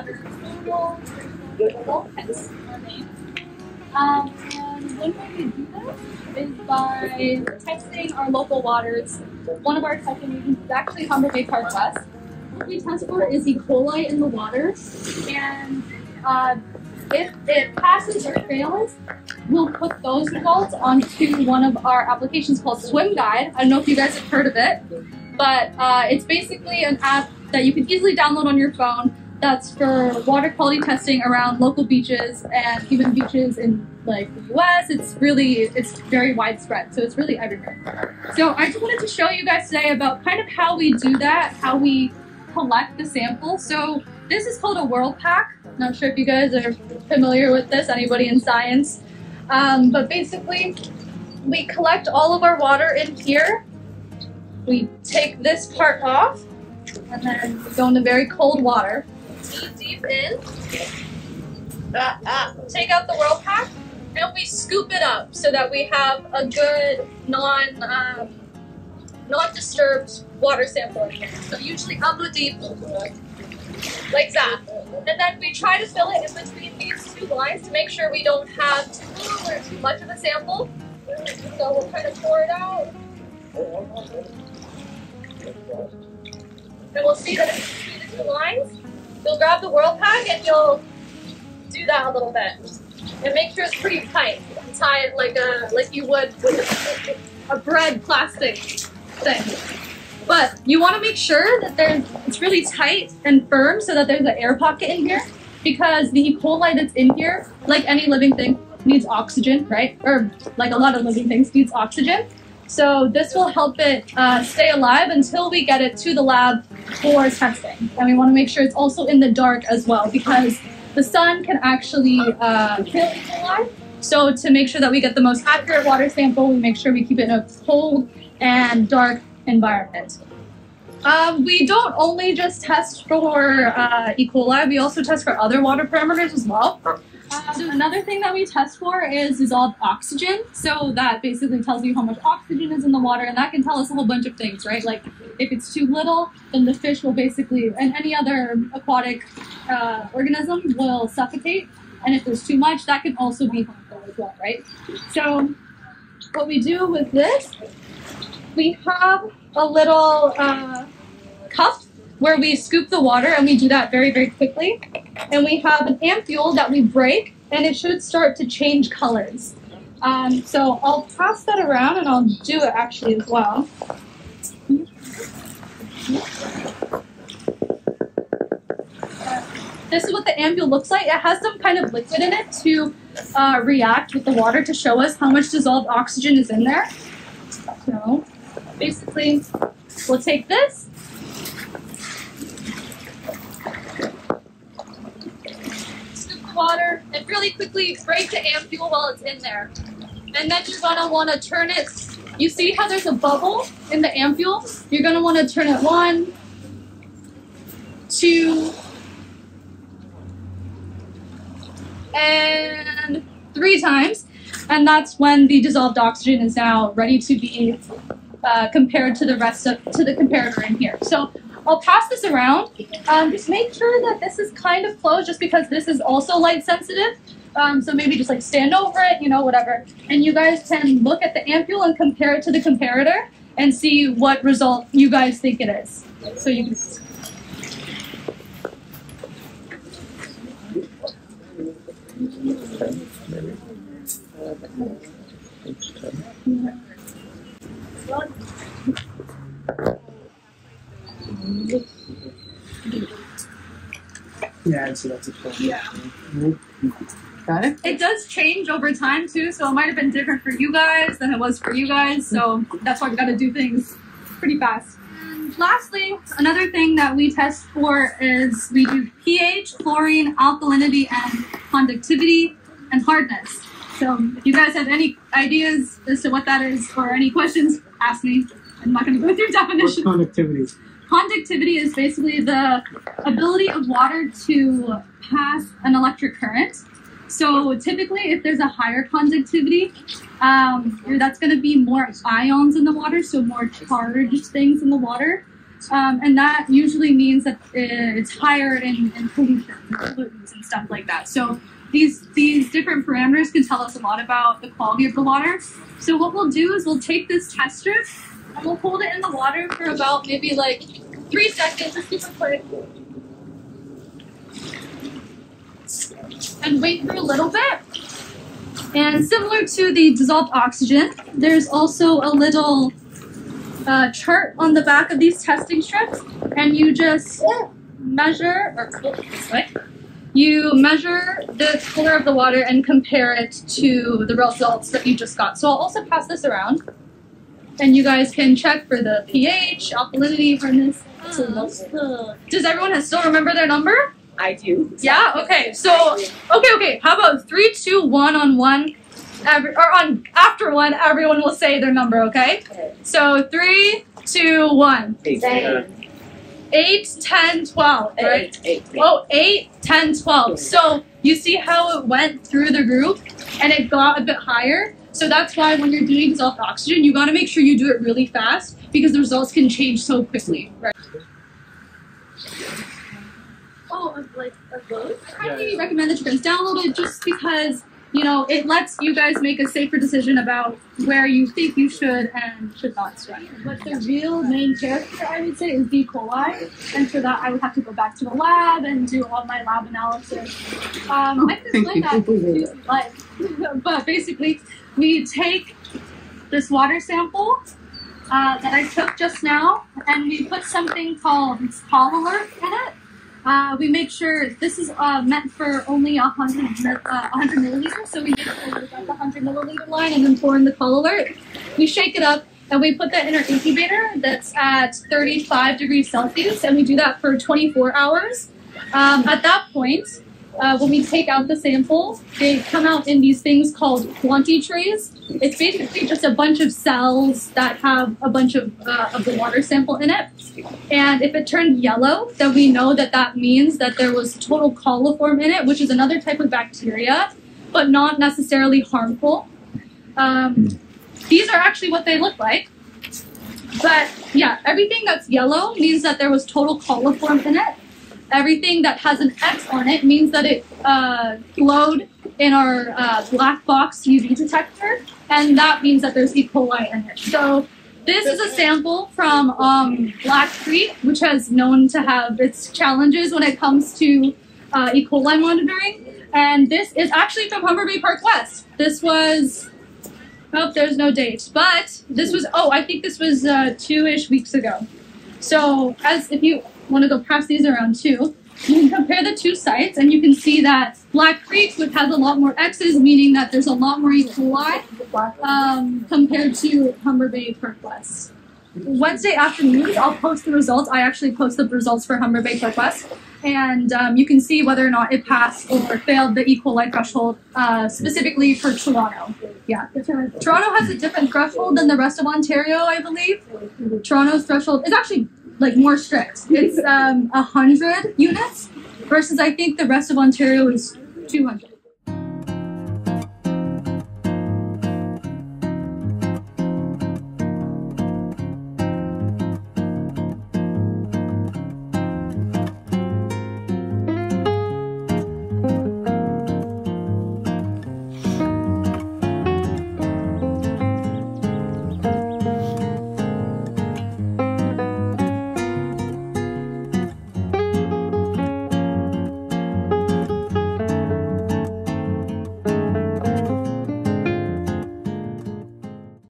freshwater total. Hence our name. And one way we do this is by testing our local waters. One of our testing regions is actually Humber Bay Park West. What we test for is E. coli in the water, and if it passes or fails, we'll put those results onto one of our applications called Swim Guide. I don't know if you guys have heard of it, but it's basically an app that you can easily download on your phone that's for water quality testing around local beaches and even beaches in like the US. It's very widespread, so it's really everywhere. So I just wanted to show you guys today about kind of how we do that, how we collect the sample. So this is called a World Pack. Not sure if you guys are familiar with this, anybody in science. But basically, we collect all of our water in here. We take this part off, and then we go into very cold water. Deep in. Take out the World Pack, and we scoop it up so that we have a good non-disturbed water sample in here. So usually up deep, like that. And then we try to fill it in between these two lines to make sure we don't have too little or too much of a sample. So we'll kind of pour it out. And we'll see that it's between the two lines. You'll grab the World Pack and you'll do that a little bit. And make sure it's pretty tight. Tie it like you would with a bread plastic thing. But you want to make sure that it's really tight and firm so that there's an air pocket in here, because the E. coli that's in here, like any living thing, needs oxygen, right? Or like a lot of living things needs oxygen. So this will help it stay alive until we get it to the lab for testing. And we want to make sure it's also in the dark as well, because the sun can actually kill E. coli. So to make sure that we get the most accurate water sample, we make sure we keep it in a cold and dark environment. We don't only just test for E. coli, we also test for other water parameters as well. Another thing that we test for is dissolved oxygen. So that basically tells you how much oxygen is in the water, and that can tell us a whole bunch of things, right? Like if it's too little, then the fish will basically, and any other aquatic organism will suffocate. And if there's too much, that can also be harmful as well, right? So what we do with this, we have a little cup where we scoop the water, and we do that very, very quickly. And we have an ampule that we break, and it should start to change colors. So I'll pass that around, and I'll do it actually as well. This is what the ampule looks like. It has some kind of liquid in it to react with the water to show us how much dissolved oxygen is in there. So basically, we'll take this, scoop the water, and really quickly break the ampule while it's in there. And then you're gonna want to turn it. You see how there's a bubble in the ampule? You're gonna want to turn it 1, 2, and 3 times, and that's when the dissolved oxygen is now ready to be compared to the comparator in here. So I'll pass this around. Just make sure that this is kind of closed, just because this is also light sensitive. So maybe just like stand over it, whatever. And you guys can look at the ampule and compare it to the comparator and see what result you guys think it is. So you can. Yeah, so that's a point. Yeah. Okay. It does change over time too, so it might have been different for you guys than it was for you guys, so that's why we gotta do things pretty fast. And lastly, another thing that we test for is we do pH, chlorine, alkalinity, and conductivity, and hardness. So if you guys have any ideas as to what that is or any questions, ask me. I'm not going to go through definitions. What's conductivity? Conductivity is basically the ability of water to pass an electric current. So typically, if there's a higher conductivity, that's going to be more ions in the water, so more charged things in the water. And that usually means that it's higher in pollution, pollutants and stuff like that. So these different parameters can tell us a lot about the quality of the water. So what we'll do is we'll take this test strip and we'll hold it in the water for about maybe like 3 seconds, just super quick. And wait for a little bit. And similar to the dissolved oxygen, there's also a little chart on the back of these testing strips, and you just measure, or this way, you measure the color of the water and compare it to the results that you just got. So I'll also pass this around, and you guys can check for the pH, alkalinity, hardness. Does everyone still remember their number? I do. Yeah? Okay. So, okay. How about 3, 2, 1 on one? After one, everyone will say their number, okay? So 3, 2, 1. 8, 10, 12, right? 8. Oh, 8, 10, 12. So you see how it went through the group and it got a bit higher? So that's why when you're doing dissolved oxygen, you got to make sure you do it really fast because the results can change so quickly, right? Oh, like a boat? I highly recommend that you guys download it just because, you know, it lets you guys make a safer decision about where you think you should and should not swim. But the real main character, I would say, is E. coli. And for that, I would have to go back to the lab and do all my lab analysis. I can explain that if you like. But basically, we take this water sample that I took just now, and we put something called polluted in it. We make sure this is meant for only 100 milliliters, so we make sure we got the 100 milliliter line and then pour in the call alert. We shake it up and we put that in our incubator that's at 35 degrees Celsius, and we do that for 24 hours. At that point, when we take out the sample, they come out in these things called quantity trays. It's basically just a bunch of cells that have a bunch of the water sample in it. And if it turned yellow, then we know that that means that there was total coliform in it, which is another type of bacteria, but not necessarily harmful. These are actually what they look like. But yeah, everything that's yellow means that there was total coliform in it. Everything that has an X on it means that it flowed in our black box UV detector, and that means that there's E. coli in it. So this is a sample from Black Creek, which has known to have its challenges when it comes to E. coli monitoring. And this is actually from Humber Bay Park West. This was, oh, there's no date, but this was, oh, I think this was 2-ish weeks ago. So if you want to go pass these around too, you can compare the two sites and you can see that Black Creek, which has a lot more X's, meaning that there's a lot more E. coli compared to Humber Bay Park West. Wednesday afternoons, I'll post the results. I actually post the results for Humber Bay Park West, and you can see whether or not it passed or failed the E. coli threshold, specifically for Toronto. Yeah, Toronto has a different threshold than the rest of Ontario, I believe. Toronto's threshold is actually like more strict. It's 100 units versus I think the rest of Ontario is 200.